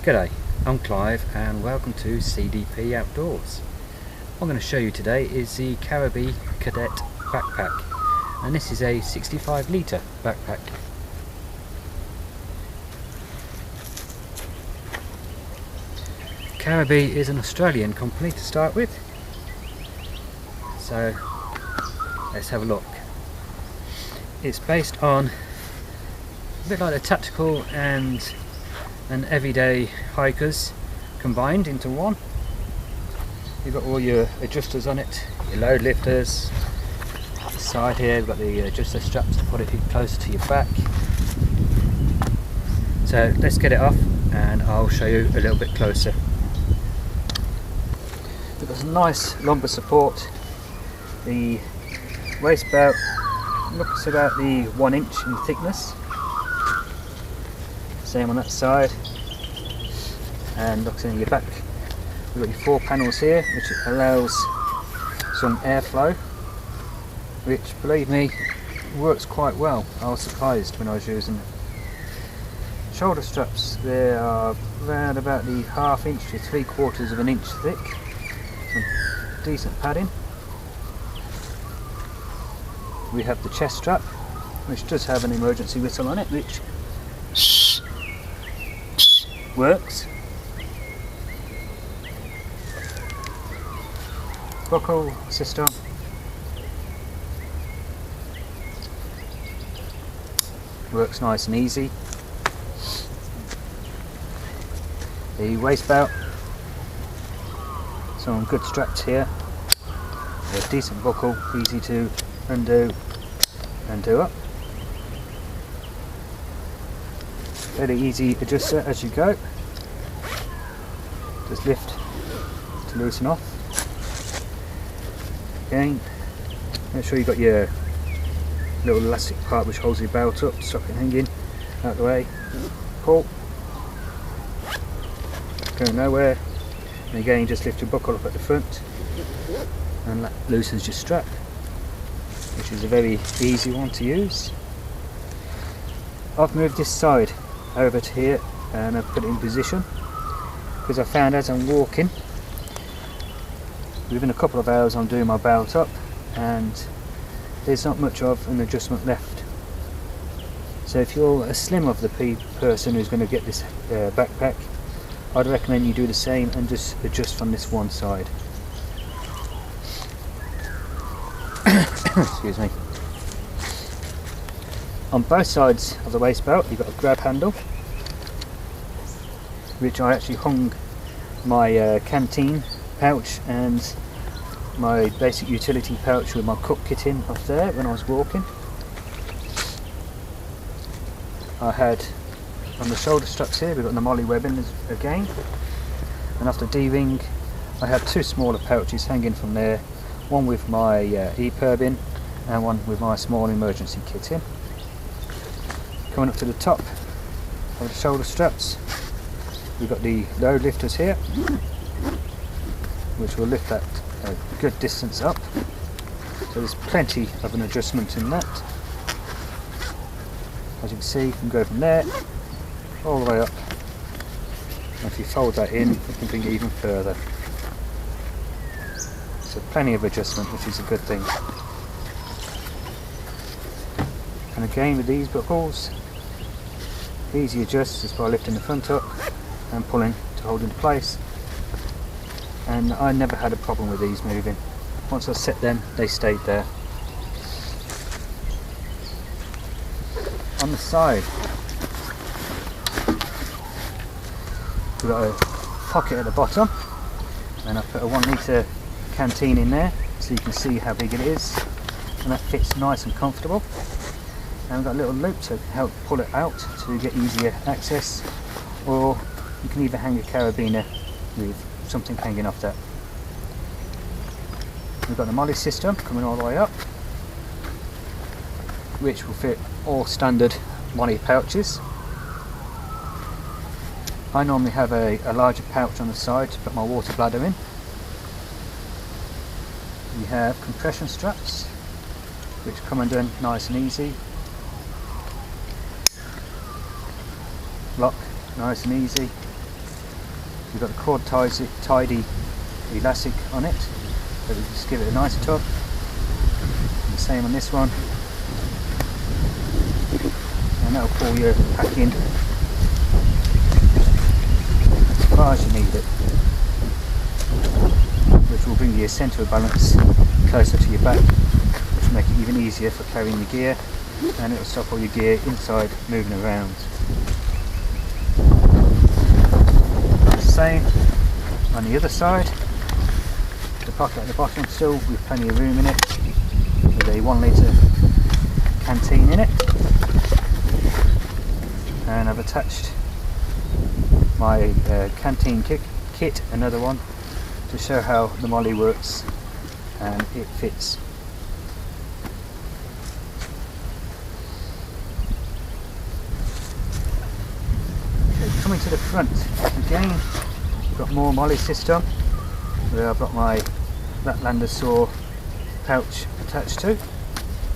G'day, I'm Clive and welcome to CDP Outdoors. What I'm going to show you today is the Caribee Cadet backpack, and this is a 65 litre backpack. Caribee is an Australian company to start with, so let's have a look. It's based on a bit like the tactical and everyday hikers combined into one. You've got all your adjusters on it, your load lifters. At the side here we've got the adjuster straps to put it closer to your back. So let's get it off and I'll show you a little bit closer. We've got some nice lumbar support. The waist belt looks about the 1 inch in thickness. Same on that side, and looks in your back. We've got your 4 panels here, which allows some airflow, which, believe me, works quite well. I was surprised when I was using it. Shoulder straps, they are around about the 1/2 inch to 3/4 of an inch thick. Some decent padding. We have the chest strap, which does have an emergency whistle on it, which works. Buckle system. Works nice and easy. The waist belt. Some good straps here. A decent buckle, easy to undo and do up. Very easy adjuster as you go. Just lift to loosen off. Again, make sure you've got your little elastic part which holds your belt up, stop it hanging out the way. Pull. Going nowhere. And again, just lift your buckle up at the front and that loosens your strap, which is a very easy one to use. I've moved this side over to here and I've put it in position because I found as I'm walking, within a couple of hours I'm doing my belt up and there's not much of an adjustment left. So if you're a slim of the person who's going to get this backpack, I'd recommend you do the same and just adjust from this one side. Excuse me. On both sides of the waist belt you've got a grab handle, which I actually hung my canteen pouch and my basic utility pouch with my cook kit in up there when I was walking. I had on the shoulder straps here, we've got the molly webbing again, and after D-ring I had 2 smaller pouches hanging from there, one with my EPIRB in and one with my small emergency kit in. Coming up to the top of the shoulder straps, we've got the load lifters here, which will lift that a good distance up. So there's plenty of an adjustment in that. As you can see, you can go from there all the way up. And if you fold that in, you can bring it even further. So plenty of adjustment, which is a good thing. And again with these buckles, easy adjust just by lifting the front up and pulling to hold into place, and I never had a problem with these moving. Once I set them, they stayed there. On the side we've got a pocket at the bottom, and I put a 1 litre canteen in there so you can see how big it is, and that fits nice and comfortable. And we've got a little loop to help pull it out to get easier access, or you can either hang a carabiner with something hanging off that. We've got the molly system coming all the way up, which will fit all standard molly pouches. I normally have a larger pouch on the side to put my water bladder in. We have compression straps, which come undone nice and easy. Lock nice and easy. We've got the cord tidy elastic on it, so we just give it a nice tug. And the same on this one, and that'll pull your pack in as far as you need it, which will bring your centre of balance closer to your back, which will make it even easier for carrying your gear, and it will stop all your gear inside moving around. Same on the other side, the pocket at the bottom still with plenty of room in it, with a 1 litre canteen in it, and I've attached my canteen kit, another one, to show how the molly works and it fits. Okay, coming to the front again, we've got more molly system where I've got my Laplander saw pouch attached to,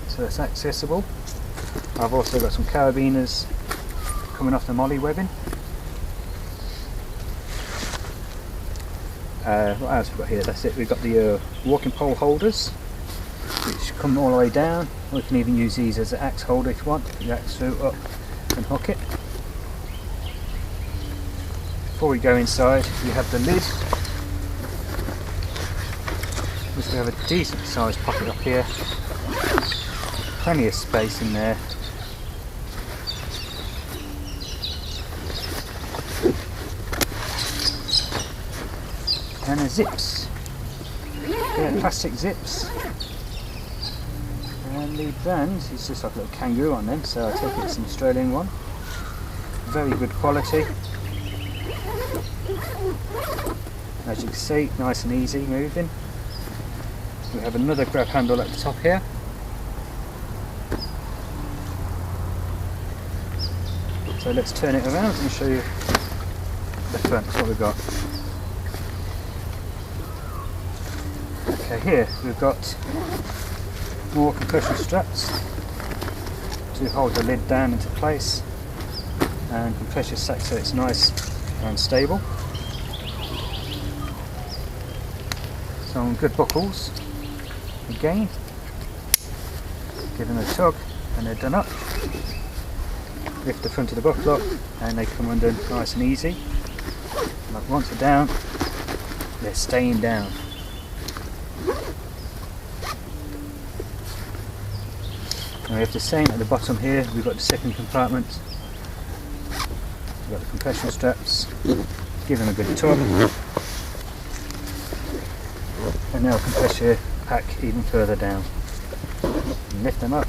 so that's accessible. I've also got some carabiners coming off the molly webbing. What else have we got here? That's it. We've got the walking pole holders, which come all the way down. Or you can even use these as an axe holder if you want. Put your axe through up and hook it. Before we go inside, we have the lid, which we have a decent sized pocket up here. Plenty of space in there. And the zips, plastic zips, and the brand is just like a little kangaroo on them, so I take it it's an Australian one. Very good quality, as you can see, nice and easy moving. We have another grab handle at the top here, so let's turn it around and show you the front, what we've got. Okay, here we've got more compression straps to hold the lid down into place, and compression sack so it's nice and stable. Some good buckles again, give them a tug and they're done up. Lift the front of the buckle up and they come undone nice and easy. Like once they're down, they're staying down. And we have the same at the bottom here. We've got the second compartment. We've got the compression straps. Give them a good tug, and they'll compress your pack even further down. And lift them up.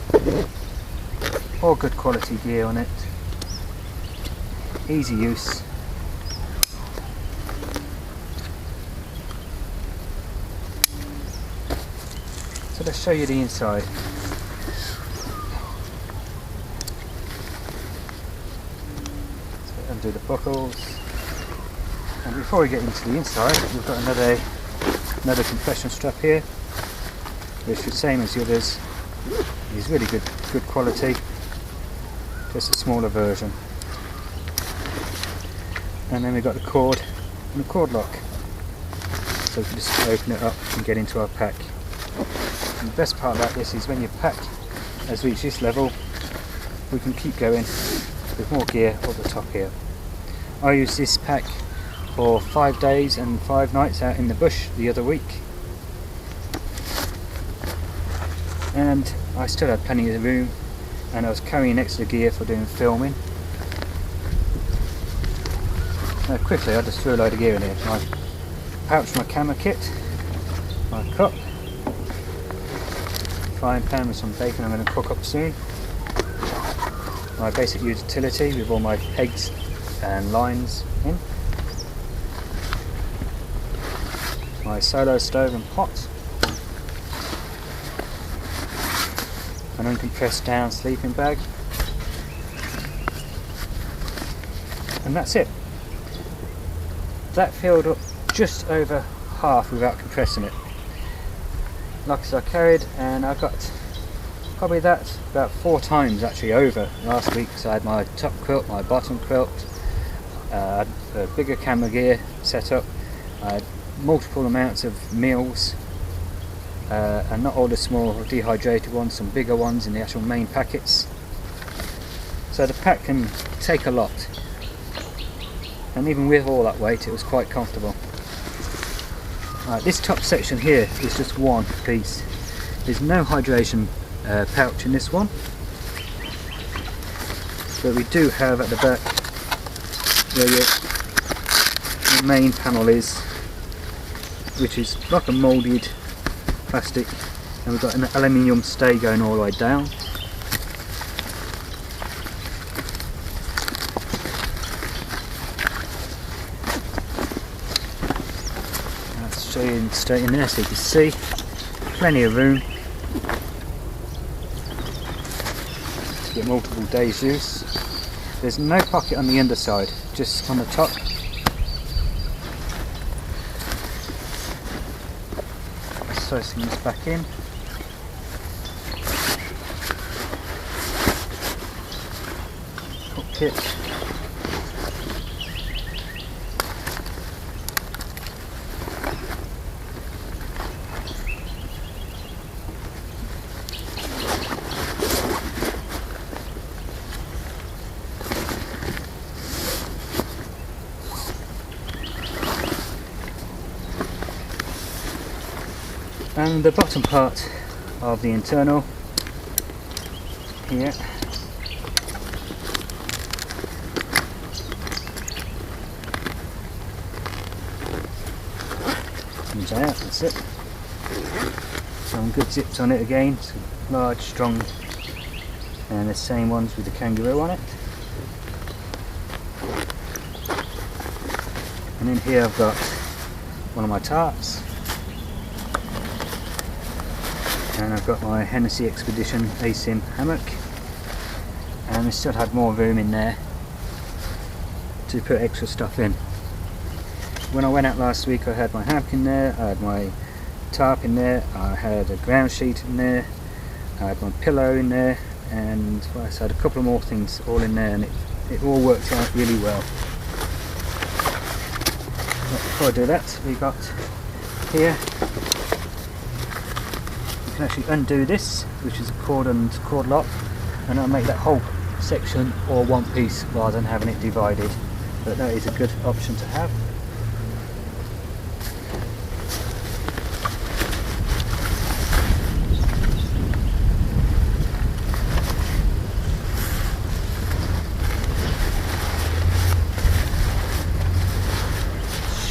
All good quality gear on it. Easy use. So let's show you the inside. Undo the buckles, and before we get into the inside, we've got another compression strap here, which is the same as the others. It's really good quality, just a smaller version. And then we've got the cord and the cord lock, so we can just open it up and get into our pack. And the best part about this is when your pack has reached this level, we can keep going with more gear up the top here. I used this pack for 5 days and 5 nights out in the bush the other week, and I still had plenty of room, and I was carrying extra gear for doing filming. Now quickly I just threw a load of gear in here. My pouch, my camera kit, my cup, frying pan with some bacon I'm going to cook up soon, my basic utility with all my pegs and lines in, my solo stove and pot, an uncompressed down sleeping bag, and that's it. That filled up just over half without compressing it. Like I said, I carried, and I got probably that about 4 times actually over last week, because I had my top quilt, my bottom quilt, a bigger camera gear setup, multiple amounts of meals, and not all the small dehydrated ones, some bigger ones in the actual main packets. So the pack can take a lot, and even with all that weight it was quite comfortable. This top section here is just one piece. There's no hydration pouch in this one, but we do have at the back where your main panel is, which is like a moulded plastic, and we've got an aluminium stay going all the way down. Let's show you straight in there so you can see. Plenty of room to get multiple days use. There's no pocket on the underside, just on the top. Let's throw some of this back in. Cook kit. And the bottom part of the internal here comes out, that's it. Some good zips on it again, some large, strong, and the same ones with the kangaroo on it. And in here I've got one of my tarps. And I've got my Hennessy Expedition ASIM hammock, and I still had more room in there to put extra stuff in. When I went out last week I had my hammock in there, I had my tarp in there, I had a ground sheet in there, I had my pillow in there, and well, I had a couple of more things all in there, and it all worked out really well. But before I do that, we got here, you can actually undo this, which is a cord and cord lock, and that'll make that whole section all one piece rather than having it divided. But that is a good option to have.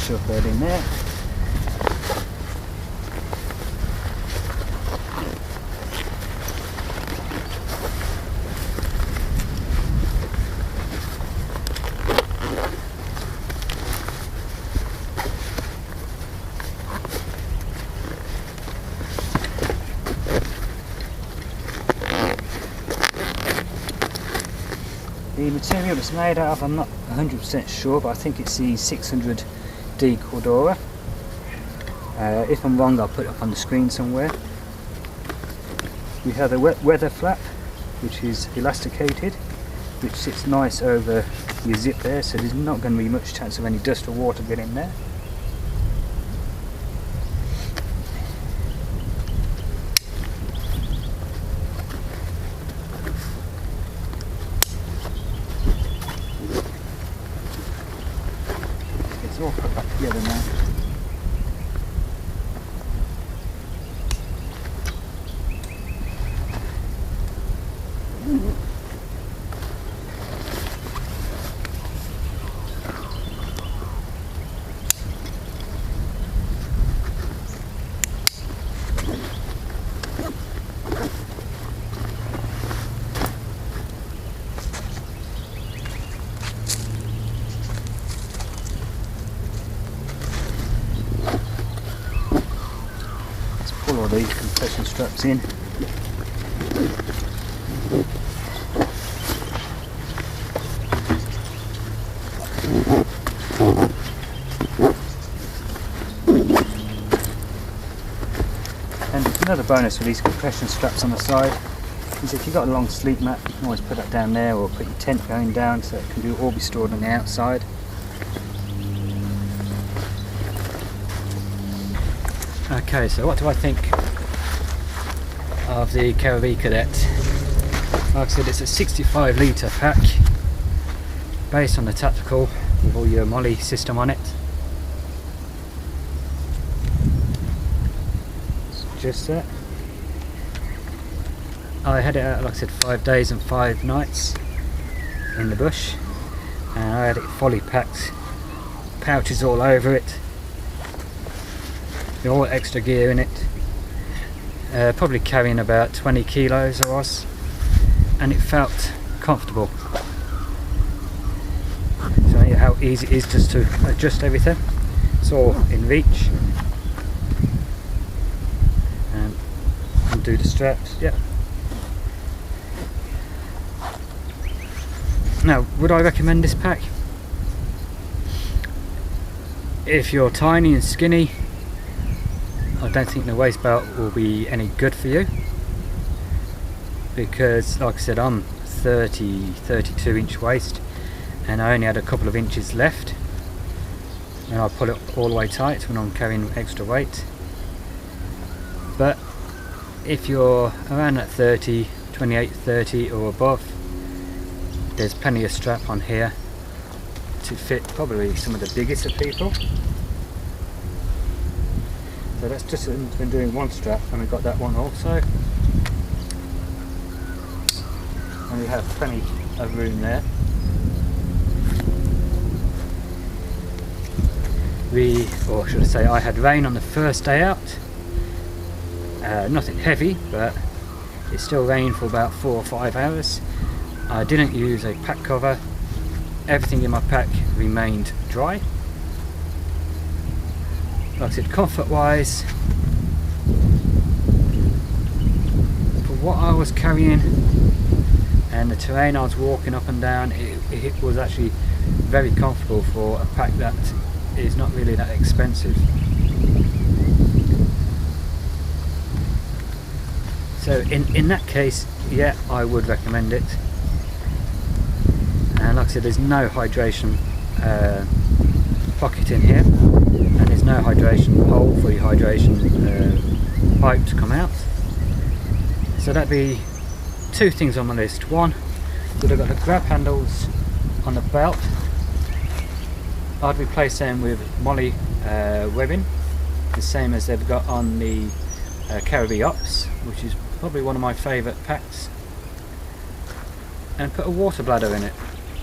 Shove that in there. The material it's made out of, I'm not 100% sure, but I think it's the 600D Cordura. If I'm wrong, I'll put it up on the screen somewhere. We have a wet weather flap, which is elasticated, which sits nice over your zip there, so there's not going to be much chance of any dust or water getting in there. It's all put back together now. Pull all these compression straps in. And another bonus with these compression straps on the side is if you've got a long sleep mat, you can always put that down there, or put your tent going down so it can all be stored on the outside. Okay, so what do I think of the Caribee Cadet? Like I said, it's a 65 litre pack based on the tactical with all your molly system on it. Just that. I had it out, like I said, 5 days and 5 nights in the bush, and I had it fully packed, pouches all over it, all extra gear in it, probably carrying about 20 kilos I was, and it felt comfortable. So yeah, how easy it is just to adjust everything. It's all in reach, and undo the straps. Yeah. Now, would I recommend this pack? If you're tiny and skinny, I don't think the waist belt will be any good for you, because like I said, I'm 32 inch waist and I only had a couple of inches left, and I pull it all the way tight when I'm carrying extra weight. But if you're around that 30, 28, 30 or above, there's plenty of strap on here to fit probably some of the biggest of people. So that's just been doing one strap, and we've got that one also. And we have plenty of room there. Or should I say, I had rain on the first day out. Nothing heavy, but it still rained for about 4 or 5 hours. I didn't use a pack cover. Everything in my pack remained dry. Like I said, comfort wise, for what I was carrying and the terrain I was walking up and down, it was actually very comfortable for a pack that is not really that expensive. So in that case, yeah, I would recommend it. And like I said, there's no hydration pocket in here, and there's no hydration hole for your hydration pipe to come out. So that'd be 2 things on my list. One, would have got the grab handles on the belt. I'd replace them with molly webbing, the same as they've got on the Caribee Ops, which is probably one of my favourite packs, and put a water bladder in it,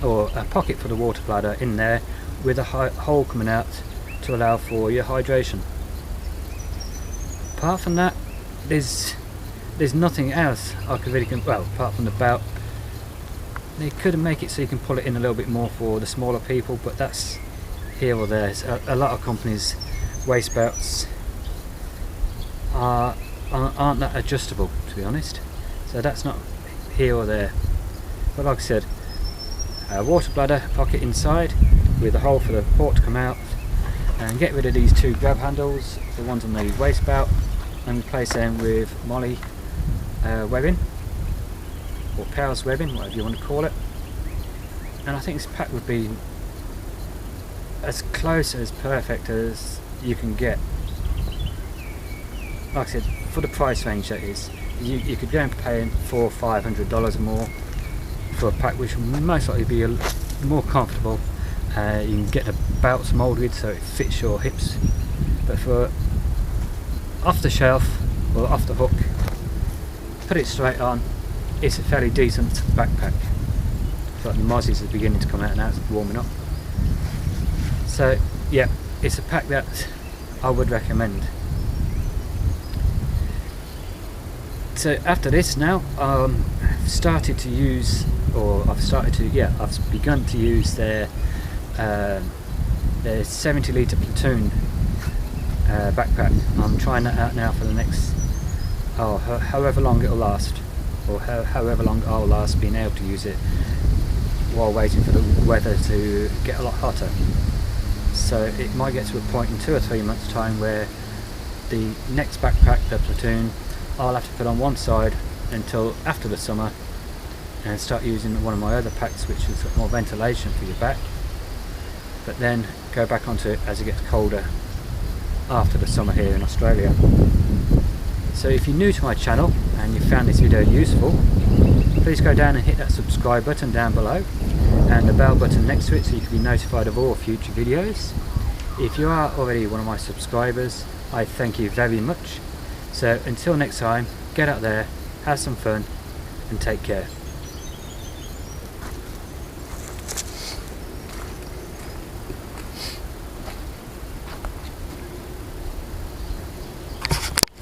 or a pocket for the water bladder in there with a hole coming out to allow for your hydration. Apart from that, there's nothing else I could really, well, apart from the belt. They could make it so you can pull it in a little bit more for the smaller people, but that's here or there. So a lot of companies' waist belts aren't that adjustable, to be honest, so that's not here or there. But like I said, a water bladder pocket inside with a hole for the port to come out, and get rid of these 2 grab handles, the ones on the waist belt, and replace them with molly webbing, or Powell's webbing, whatever you want to call it. And I think this pack would be as close as perfect as you can get. Like I said, for the price range that is, you could go and pay $400 or $500 or more for a pack which will most likely be more comfortable. You can get the belts moulded so it fits your hips, but for off the shelf or off the hook, put it straight on, it's a fairly decent backpack. It's like the mozzies are beginning to come out now, it's warming up. So yeah, it's a pack that I would recommend. So after this now, I've begun to use their 70 litre platoon backpack. I'm trying that out now for the next, however long it'll last, or however long I'll last being able to use it while waiting for the weather to get a lot hotter. So it might get to a point in 2 or 3 months time where the next backpack, the platoon, I'll have to put on one side until after the summer and start using one of my other packs which has got more ventilation for your back, but then go back onto it as it gets colder. after the summer here in Australia. So if you're new to my channel and you found this video useful, please go down and hit that subscribe button down below and the bell button next to it so you can be notified of all future videos. If you are already one of my subscribers, I thank you very much. So until next time, get out there, have some fun and take care.